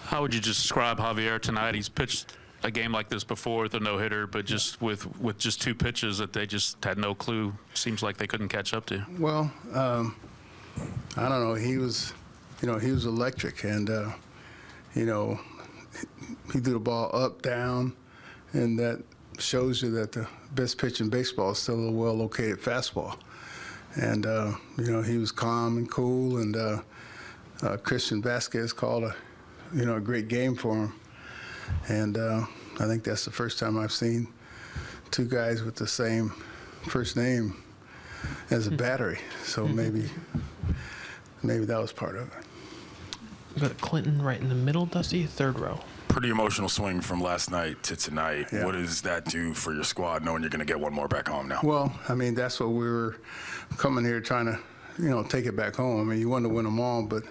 How would you describe Javier tonight? He's pitched a game like this before with a no-hitter, but just with just 2 pitches that they just had no clue. Seems like they couldn't catch up to. Well, I don't know. He was electric, and he threw the ball up, down, and that shows you that the best pitch in baseball is still a well-located fastball. And he was calm and cool, and Christian Vasquez called a great game for him. And I think that's the first time I've seen 2 guys with the same first name as a battery. So maybe that was part of it. We got Clinton right in the middle, Dusty, 3rd row. Pretty emotional swing from last night to tonight. Yeah. What does that do for your squad, knowing you're going to get one more back home now? Well, I mean, that's what we were coming here trying to, take it back home. I mean, you want to win them all, but,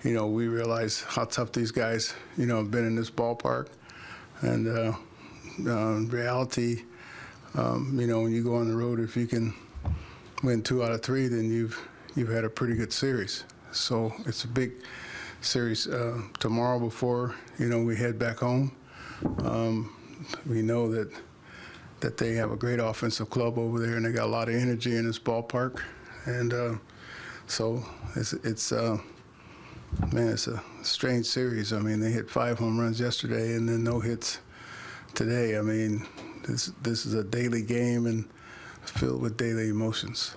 we realize how tough these guys, have been in this ballpark. And in reality, when you go on the road, if you can win 2 out of 3, then you've had a pretty good series. So it's a big series tomorrow before, we head back home. We know that they have a great offensive club over there, and they got a lot of energy in this ballpark. And so it's a strange series. I mean, they hit 5 home runs yesterday and then no hits today. I mean, this is a daily game and filled with daily emotions.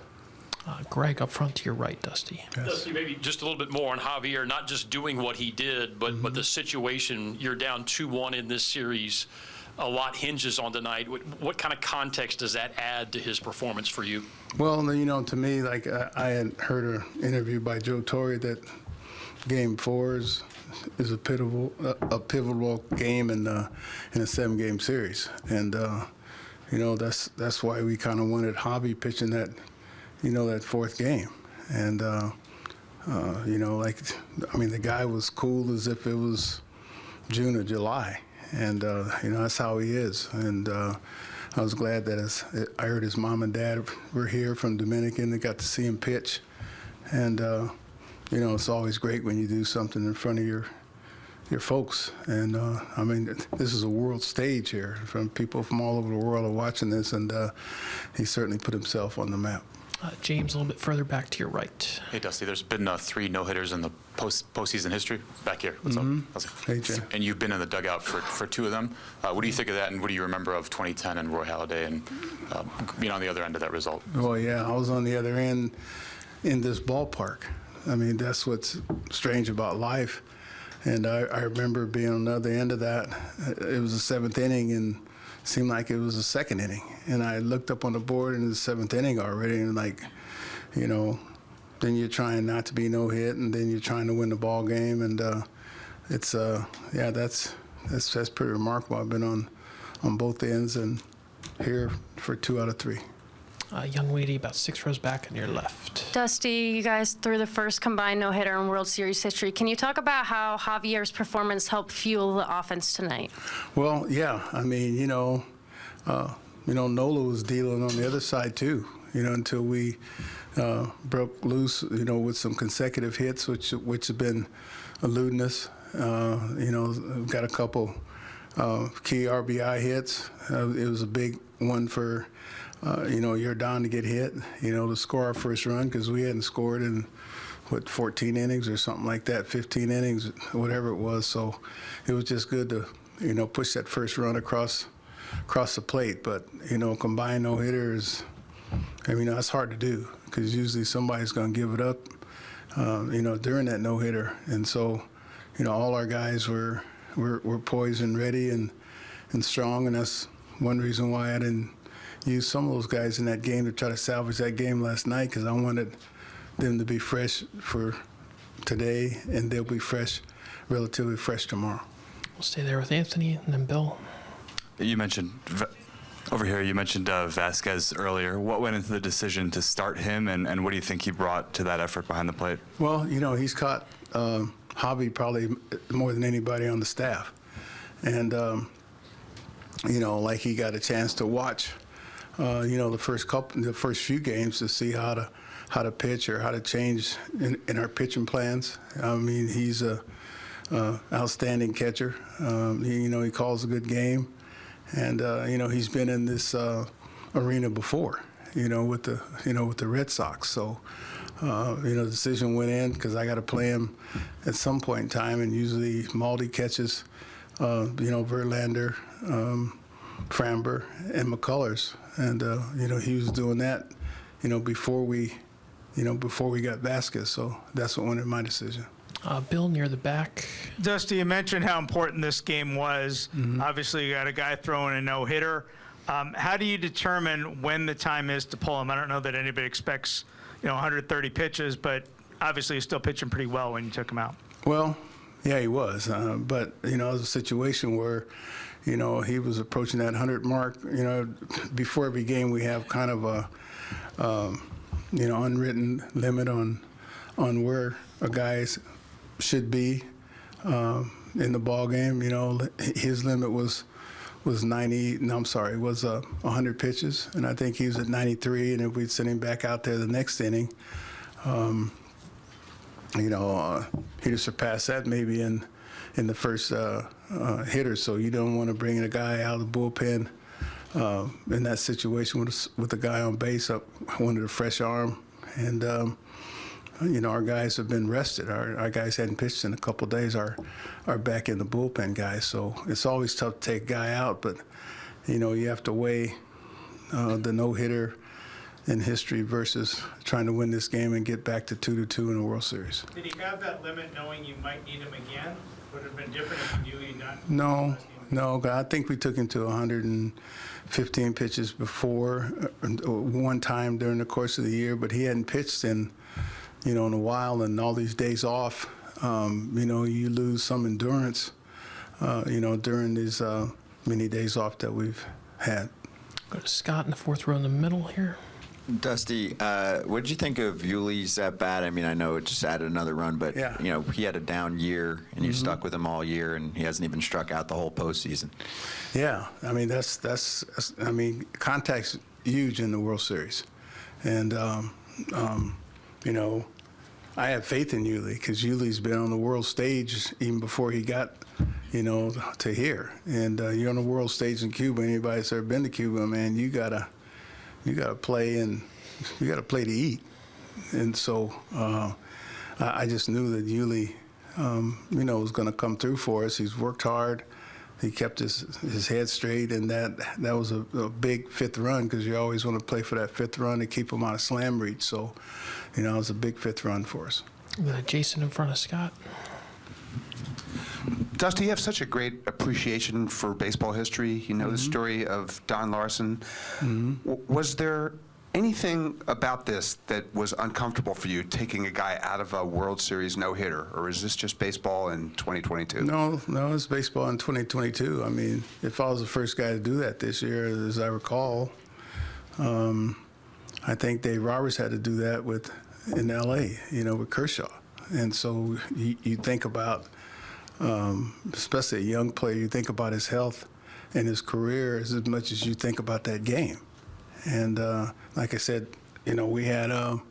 Greg, up front to your right, Dusty. Yes. Dusty, maybe just a little bit more on Javier, not just doing what he did, but the situation. You're down 2-1 in this series. A lot hinges on tonight. What kind of context does that add to his performance for you? Well, to me, like I had heard an interview by Joe Torre that Game 4 is a pivotal game in a 7-game series, and that's why we kind of wanted Javi pitching that. That 4th game. And, the guy was cool as if it was June or July. And, that's how he is. And I was glad that I heard his mom and dad were here from Dominican. They got to see him pitch. And, it's always great when you do something in front of your folks. And, this is a world stage here. People from all over the world are watching this, and he certainly put himself on the map. James, a little bit further back to your right. Hey, Dusty, there's been 3 no-hitters in the postseason history. Back here. What's up? How's it? Hey, Jay. And you've been in the dugout for 2 of them. What do you think of that, and what do you remember of 2010 and Roy Halladay and being on the other end of that result? Well, yeah, I was on the other end in this ballpark. I mean, that's what's strange about life. And I remember being on the other end of that. It was the 7th inning, and it seemed like it was the 2nd inning. And I looked up on the board in the 7th inning already, and then you're trying not to be no hit, and then you're trying to win the ball game, and that's pretty remarkable. I've been on both ends and here for 2 out of 3. Young lady about 6 rows back on your left. Dusty, you guys threw the first combined no-hitter in World Series history. Can you talk about how Javier's performance helped fuel the offense tonight? Well, yeah. I mean, Nola was dealing on the other side too, until we broke loose, with some consecutive hits, which have been eluding us. We've got a couple key RBI hits. It was a big one for, you're down to get hit, to score our first run, because we hadn't scored in, 14 innings or something like that, 15 innings, whatever it was. So it was just good to, push that first run across the plate. But, combined no-hitter is, that's hard to do, because usually somebody's going to give it up, during that no-hitter. And so, all our guys were poised and ready and strong, and that's one reason why I didn't use some of those guys in that game to try to salvage that game last night, because I wanted them to be fresh for today, and they'll be relatively fresh tomorrow. We'll stay there with Anthony, and then Bill. You mentioned Vasquez earlier. What went into the decision to start him, and what do you think he brought to that effort behind the plate? Well, he's caught Javi probably more than anybody on the staff. And, he got a chance to watch, the first few games to see how to pitch or how to change in our pitching plans. I mean, he's a outstanding catcher. He calls a good game, and he's been in this arena before. With the Red Sox. So, the decision went in because I got to play him at some point in time, and usually Maldi catches, Verlander, Framber, and McCullers, and he was doing that, before we got Vasquez. So that's what went in my decision. Bill, near the back. Dusty, you mentioned how important this game was. Obviously, you got a guy throwing a no-hitter. How do you determine when the time is to pull him? I don't know that anybody expects, 130 pitches, but obviously he's still pitching pretty well when you took him out. Well, yeah, he was. But, it was a situation where, he was approaching that 100 mark. Before every game we have kind of a, unwritten limit on where a guy should be in the ball game. His limit was 100 pitches, and I think he was at 93, and if we'd send him back out there the next inning, he'd have surpassed that maybe in the first hitter. So you don't want to bring a guy out of the bullpen in that situation with a guy on base. I wanted a fresh arm, and our guys have been rested. Our guys hadn't pitched in a couple of days. Our back in the bullpen guys. So it's always tough to take a guy out, but you have to weigh the no-hitter in history versus trying to win this game and get back to 2-2 in the World Series. Did he have that limit knowing you might need him again? Would it have been different if you knew you'd not? No. I think we took him to 115 pitches before, one time during the course of the year, but he hadn't pitched in a while, and all these days off, you lose some endurance, during these many days off that we've had. Go to Scott in the fourth row in the middle here. Dusty, what did you think of Yuli's at bat? I mean, I know it just added another run, but Yeah. He had a down year, and you stuck with him all year, and he hasn't even struck out the whole postseason. Yeah, I mean contact's huge in the World Series, and I have faith in Yuli because Yuli's been on the world stage even before he got, to here. And you're on the world stage in Cuba. Anybody that's ever been to Cuba, man, you gotta play, and you gotta play to eat. And so I just knew that Yuli, was going to come through for us. He's worked hard. He kept his head straight, and that was a big fifth run because you always want to play for that fifth run to keep him out of slam reach. So, it was a big fifth run for us. And then Jason in front of Scott. Dusty, you have such a great appreciation for baseball history. You know the story of Don Larson. Was there anything about this that was uncomfortable for you, taking a guy out of a World Series no-hitter, or is this just baseball in 2022? No, it's baseball in 2022. I mean, if I was the first guy to do that this year, as I recall, I think Dave Roberts had to do that in L.A., with Kershaw. And so you think about, especially a young player, you think about his health and his career as much as you think about that game. And like I said, we had a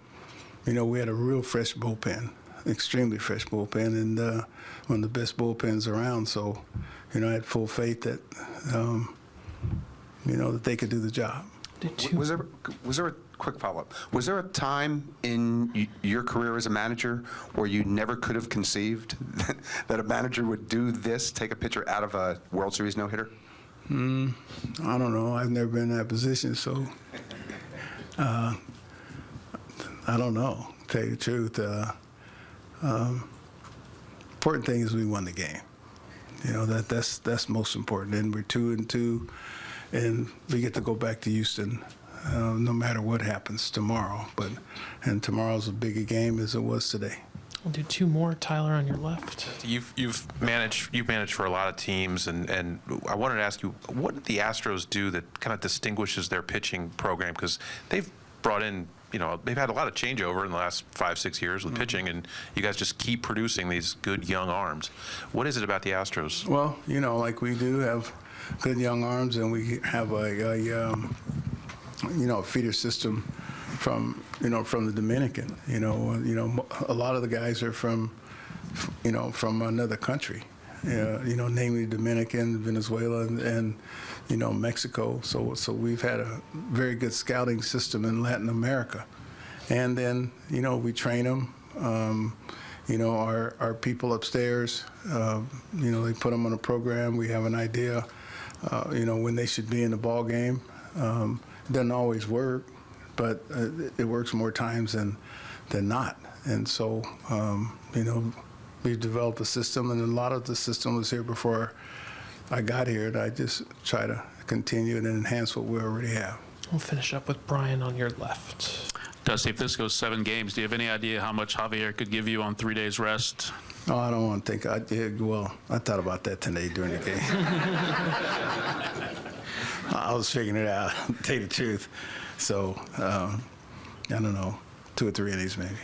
real fresh bullpen, extremely fresh bullpen, and one of the best bullpens around. So, I had full faith that, that they could do the job. Was there a quick follow-up? Was there a time in your career as a manager where you never could have conceived that a manager would do this, take a pitcher out of a World Series no-hitter? I don't know. I've never been in that position, so I don't know, to tell you the truth. Important thing is we won the game. That's most important. And we're 2-2, and we get to go back to Houston no matter what happens tomorrow. And tomorrow's as big a game as it was today. We'll do two more. Tyler on your left. You've managed for a lot of teams, and I wanted to ask you, what did the Astros do that kind of distinguishes their pitching program? Because they've brought in, they've had a lot of changeover in the last 5-6 years with pitching, and you guys just keep producing these good young arms. What is it about the Astros? Well, like we do have good young arms, and we have a feeder system from the Dominican. A lot of the guys are from from another country, namely Dominican, Venezuela, and Mexico. So we've had a very good scouting system in Latin America. And then, we train them. Our people upstairs, they put them on a program. We have an idea, when they should be in the ball game. It doesn't always work, but it works more times than not. And so, we've developed a system, and a lot of the system was here before I got here, and I just try to continue and enhance what we already have. We'll finish up with Brian on your left. Dusty, if this goes 7 games, do you have any idea how much Javier could give you on 3 days rest? Oh, I don't want to think. I thought about that today during the game. I was figuring it out, to tell you the truth. So, I don't know, 2 or 3 innings maybe.